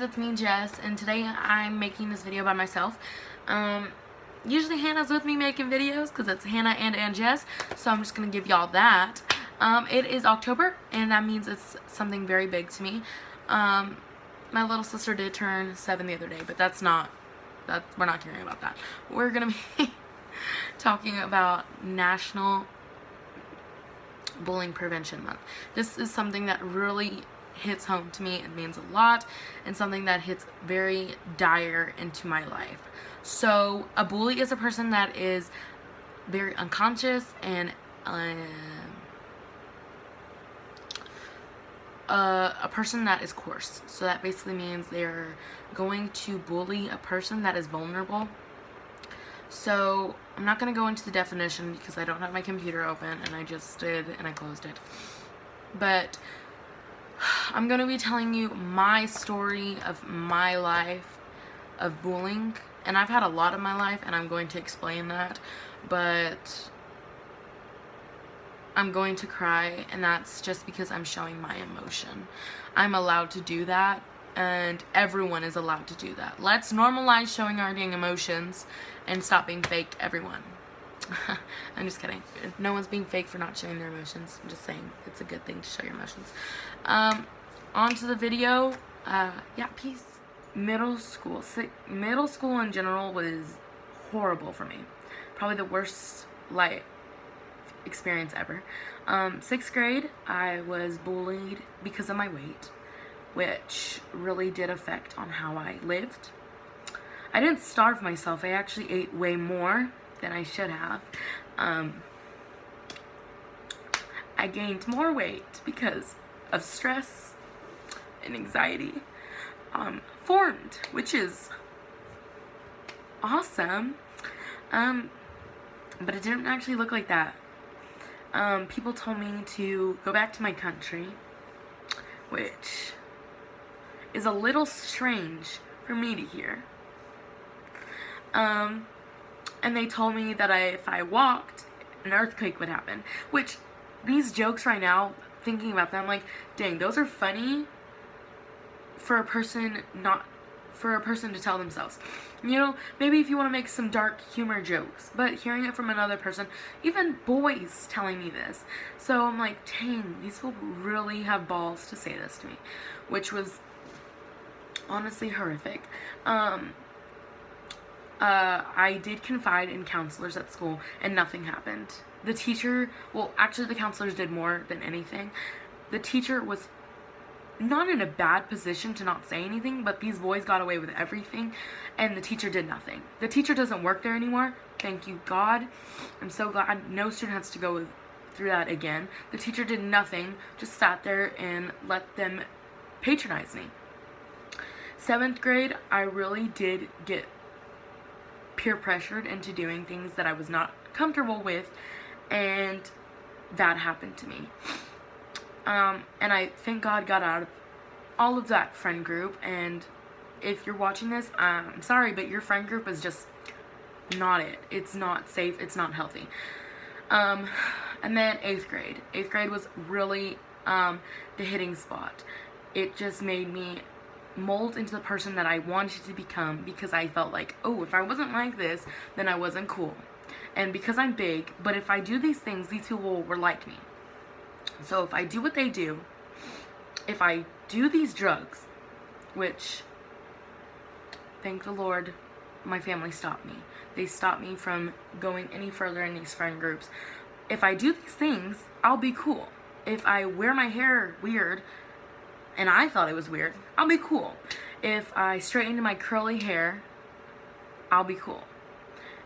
It's me, Jess, and today I'm making this video by myself. Usually Hannah's with me making videos because it's Hannah and Jess, so I'm just going to give y'all that. It is October, and that means it's something very big to me. My little sister did turn 7 the other day, but we're not caring about that. We're going to be talking about National Bullying Prevention Month. This is something that really hits home to me. It means a lot, and something that hits very dire into my life. So a bully is a person that is very unconscious and a person that is coarse. So that basically means they're going to bully a person that is vulnerable. So I'm not going to go into the definition because I don't have my computer open, and I just did and I closed it. But I'm going to be telling you my story of my life of bullying, and I've had a lot in my life, and I'm going to explain that, but I'm going to cry, and that's just because I'm showing my emotion. I'm allowed to do that, and everyone is allowed to do that. Let's normalize showing our dang emotions and stop being fake, everyone. I'm just kidding. No one's being fake for not showing their emotions. I'm just saying it's a good thing to show your emotions. On to the video. Yeah, peace. Middle school in general was horrible for me. Probably the worst life experience ever. 6th grade, I was bullied because of my weight, which really did affect on how I lived. I didn't starve myself. I actually ate way more than I should have. I gained more weight because of stress and anxiety formed, which is awesome. But it didn't actually look like that. People told me to go back to my country, which is a little strange for me to hear. And they told me that if I walked, an earthquake would happen. Which, these jokes right now, thinking about them, like, dang, those are funny for a person to tell themselves. You know, maybe if you want to make some dark humor jokes, but hearing it from another person, even boys telling me this. So I'm like, dang, these people really have balls to say this to me, which was honestly horrific. I did confide in counselors at school, and nothing happened. The teacher, well, actually the counselors did more than anything. The teacher was not in a bad position to not say anything, but these boys got away with everything, and the teacher did nothing. The teacher doesn't work there anymore. Thank you, God. I'm so glad no student has to go through that again. The teacher did nothing, just sat there and let them patronize me. 7th grade, I really did get peer pressured into doing things that I was not comfortable with, and that happened to me. And I thank God got out of all of that friend group, and if you're watching this, I'm sorry, but your friend group is just not it. It's not safe, it's not healthy. And then 8th grade. 8th grade was really the hitting spot. It just made me mold into the person that I wanted to become, because I felt like, oh, if I wasn't like this, then I wasn't cool. And because I'm big, but if I do these things, these people will like me. So if I do what they do, if I do these drugs, which, thank the Lord, my family stopped me. They stopped me from going any further in these friend groups. If I do these things, I'll be cool. If I wear my hair weird, and I thought it was weird, I'll be cool. If I straighten my curly hair, I'll be cool.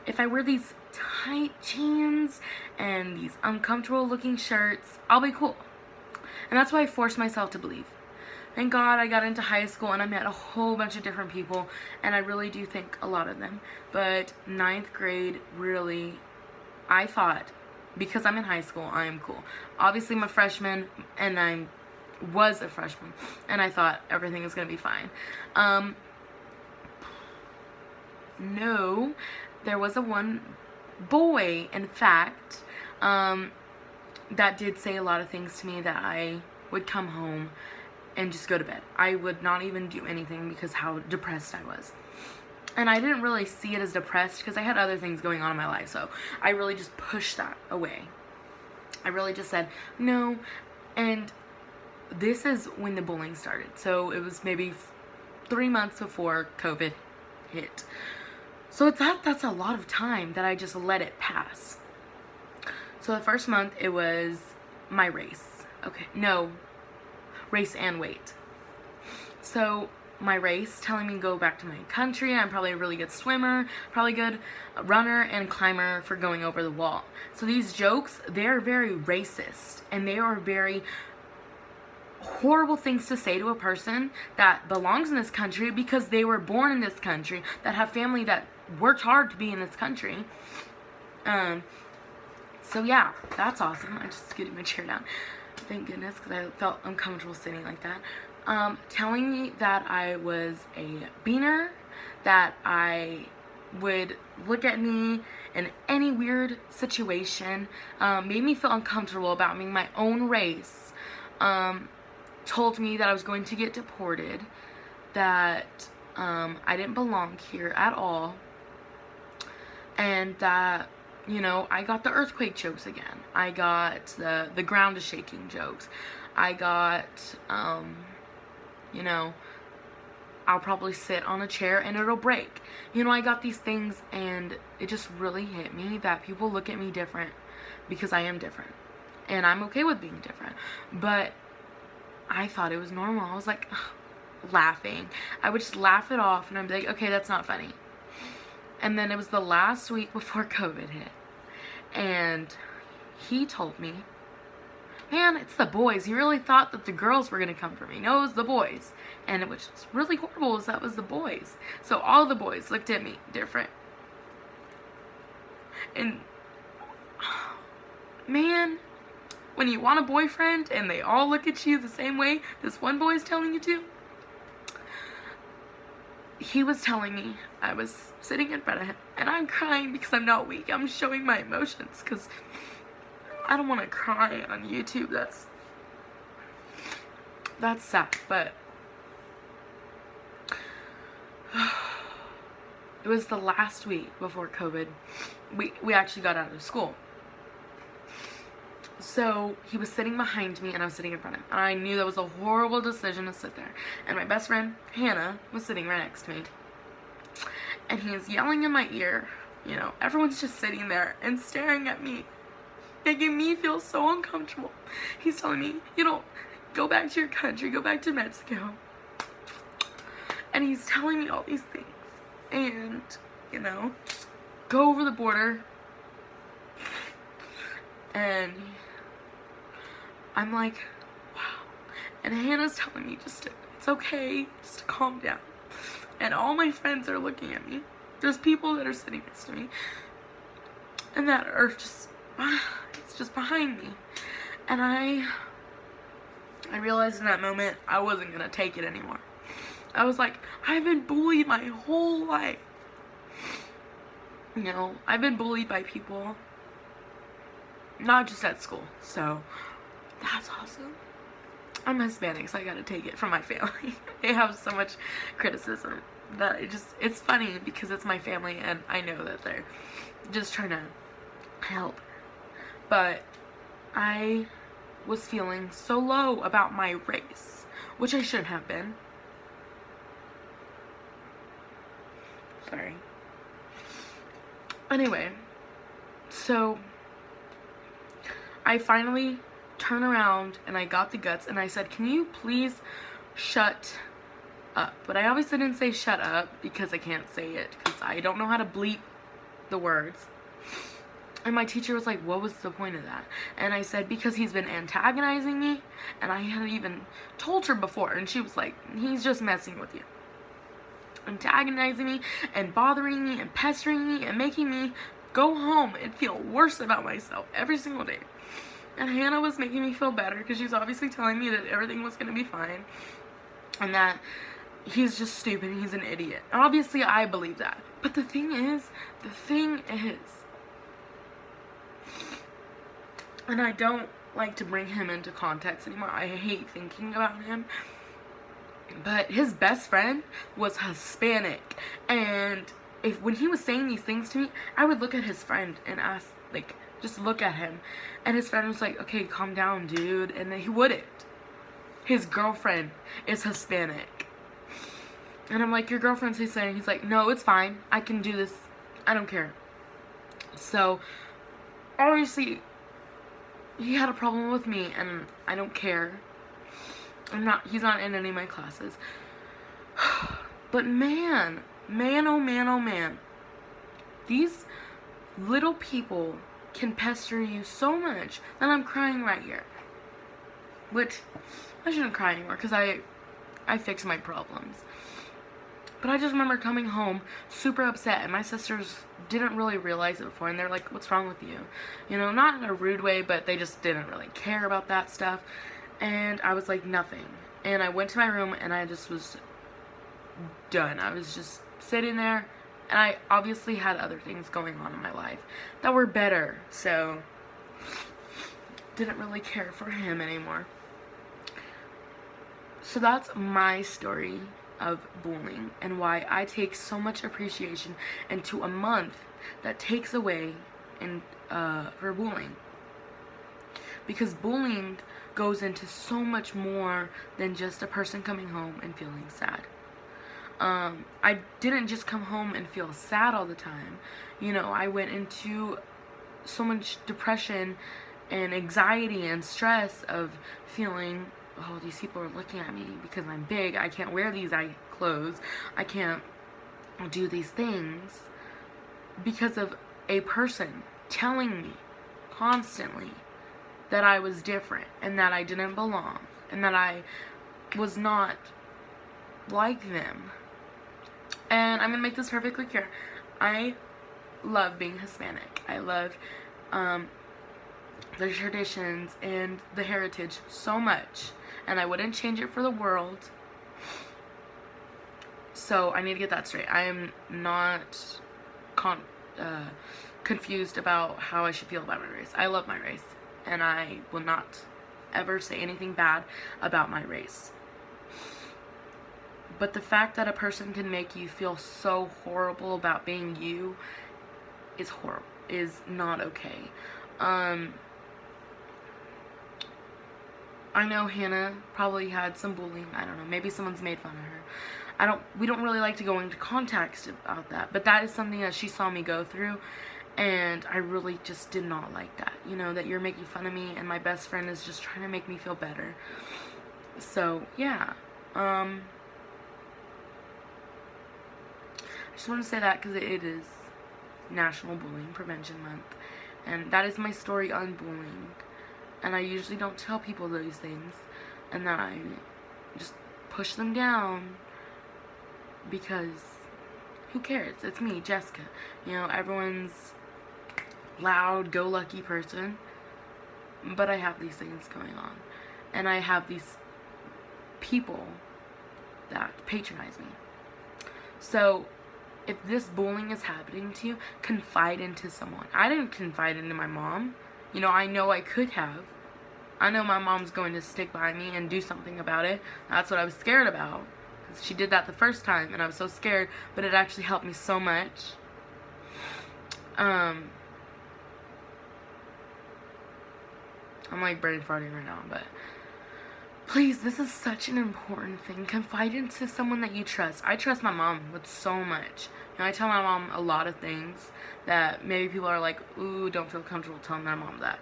If I wear these tight jeans and these uncomfortable looking shirts, I'll be cool. And that's why I forced myself to believe. Thank God I got into high school and I met a whole bunch of different people, and I really do thank a lot of them. But 9th grade, really, I thought, because I'm in high school, I am cool. Obviously I'm a freshman, and I was a freshman, and I thought everything was going to be fine. No, there was one boy, in fact, that did say a lot of things to me, that I would come home and just go to bed. I would not even do anything because how depressed I was. And I didn't really see it as depressed because I had other things going on in my life. So I really just pushed that away. I really just said no. And this is when the bullying started. So it was maybe 3 months before COVID hit. So that's a lot of time that I just let it pass. So the first month it was my race. Okay, no, race and weight. So my race, telling me to go back to my country. I'm probably a really good swimmer, probably good runner and climber for going over the wall. So these jokes, they're very racist, and they are very horrible things to say to a person that belongs in this country because they were born in this country, that have family that worked hard to be in this country. So yeah, that's awesome. I just scooted my chair down. Thank goodness, because I felt uncomfortable sitting like that. Telling me that I was a beaner, that I would look at me in any weird situation, made me feel uncomfortable about me, my own race, told me that I was going to get deported, that I didn't belong here at all, and that, you know, I got the earthquake jokes again. I got the ground is shaking jokes. I got, you know, I'll probably sit on a chair and it'll break. You know, I got these things, and it just really hit me that people look at me different because I am different. And I'm okay with being different. But I thought it was normal. I was like, ugh, laughing. I would just laugh it off, and I'd be like, okay, that's not funny. And then it was the last week before COVID hit. And he told me, man, it's the boys. He really thought that the girls were going to come for me. No, it was the boys. And it was really horrible is that was the boys. So all the boys looked at me different. And, man, when you want a boyfriend and they all look at you the same way this one boy is telling you to. He was telling me, I was sitting in front of him, and I'm crying because I'm not weak. I'm showing my emotions because I don't want to cry on YouTube. That's sad, but it was the last week before COVID. We actually got out of school. So he was sitting behind me, and I was sitting in front of him. And I knew that was a horrible decision to sit there. And my best friend, Hannah, was sitting right next to me. And he is yelling in my ear. You know, everyone's just sitting there and staring at me, making me feel so uncomfortable. He's telling me, you know, go back to your country, go back to Mexico. And he's telling me all these things. And, you know, just go over the border. And I'm like, wow. And Hannah's telling me it's okay, just to calm down. And all my friends are looking at me. There's people that are sitting next to me. And that are just, it's just behind me. And I realized in that moment I wasn't going to take it anymore. I was like, I've been bullied my whole life. You know, I've been bullied by people. Not just at school. So, that's awesome. I'm Hispanic, so I gotta take it from my family. They have so much criticism that it's funny because it's my family and I know that they're just trying to help. But I was feeling so low about my race, which I shouldn't have been. Sorry. Anyway, so I finally turned around and I got the guts and I said, can you please shut up? But I obviously didn't say shut up because I can't say it because I don't know how to bleep the words. And my teacher was like, what was the point of that? And I said, because he's been antagonizing me. And I hadn't even told her before. And she was like, he's just messing with you. Antagonizing me and bothering me and pestering me and making me go home and feel worse about myself every single day. And Hannah was making me feel better because she's obviously telling me that everything was going to be fine. And that he's just stupid and he's an idiot. And obviously I believe that. But the thing is, and I don't like to bring him into context anymore. I hate thinking about him. But his best friend was Hispanic, and when he was saying these things to me, I would look at his friend and ask, like, just look at him, and his friend was like, okay, calm down, dude, and then he wouldn't. His girlfriend is Hispanic, and I'm like, your girlfriend's Hispanic. He's like, no, it's fine, I can do this, I don't care. So obviously he had a problem with me, and I don't care. He's not in any of my classes. But man, oh man, these little people can pester you so much that I'm crying right here. Which, I shouldn't cry anymore, because I fix my problems. But I just remember coming home super upset, and my sisters didn't really realize it before, and they're like, what's wrong with you? You know, not in a rude way, but they just didn't really care about that stuff. And I was like, nothing. And I went to my room, and I just was done. I was just sitting there, and I obviously had other things going on in my life that were better, so didn't really care for him anymore. So that's my story of bullying, and why I take so much appreciation into a month that takes away for bullying. Because bullying goes into so much more than just a person coming home and feeling sad. I didn't just come home and feel sad all the time. You know, I went into so much depression and anxiety and stress of feeling, oh, these people are looking at me because I'm big, I can't wear these clothes, I can't do these things, because of a person telling me constantly that I was different, and that I didn't belong, and that I was not like them. And I'm gonna make this perfectly clear. I love being Hispanic. I love the traditions and the heritage so much, and I wouldn't change it for the world. So I need to get that straight. I am not confused about how I should feel about my race. I love my race, and I will not ever say anything bad about my race. But the fact that a person can make you feel so horrible about being you is horrible, is not okay. I know Hannah probably had some bullying. I don't know. Maybe someone's made fun of her. We don't really like to go into context about that, but that is something that she saw me go through, and I really just did not like that. You know, that you're making fun of me, and my best friend is just trying to make me feel better. So, yeah. I just want to say that because it is National Bullying Prevention Month, and that is my story on bullying. And I usually don't tell people those things, and that I just push them down, because who cares? It's me, Jessica. You know, everyone's loud, go-lucky person, but I have these things going on, and I have these people that patronize me. So if this bullying is happening to you, confide into someone. I didn't confide into my mom. You know I could have. I know my mom's going to stick by me and do something about it. That's what I was scared about, because she did that the first time, and I was so scared, but it actually helped me so much. I'm like brain farting right now, but please, this is such an important thing. Confide into someone that you trust. I trust my mom with so much. You know, I tell my mom a lot of things that maybe people are like, ooh, don't feel comfortable telling my mom that.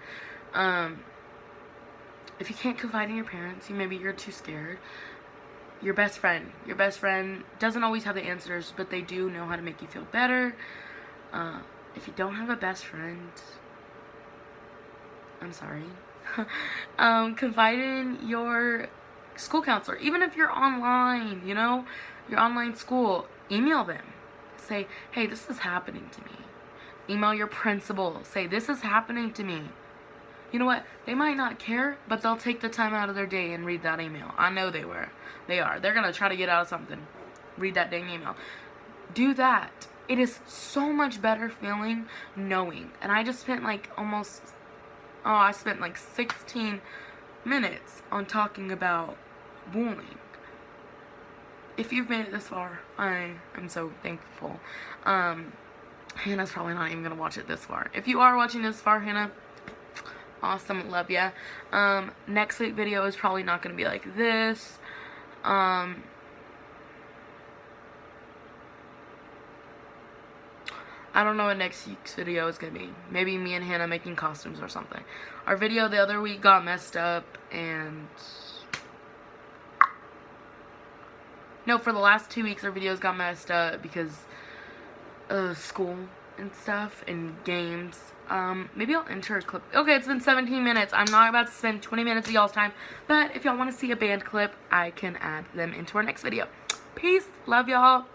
If you can't confide in your parents, maybe you're too scared. Your best friend doesn't always have the answers, but they do know how to make you feel better. If you don't have a best friend, I'm sorry. Confide in your school counselor. Even if you're online, you know, your online school, email them. Say, hey, this is happening to me. Email your principal. Say, this is happening to me. You know what? They might not care, but they'll take the time out of their day and read that email. I know they are. They're going to try to get out of something. Read that dang email. Do that. It is so much better feeling knowing. And I just spent like 16 minutes on talking about bullying. if you've made it this far, I am so thankful. Hannah's probably not even gonna watch it this far. If you are watching this far, Hannah, awesome, love ya. Next week video is probably not gonna be like this. I don't know what next week's video is going to be. Maybe me and Hannah making costumes or something. Our video the other week got messed up, and... No, for the last 2 weeks our videos got messed up because of school and stuff and games. Maybe I'll enter a clip. Okay, it's been 17 minutes. I'm not about to spend 20 minutes of y'all's time, but if y'all want to see a band clip, I can add them into our next video. Peace. Love y'all.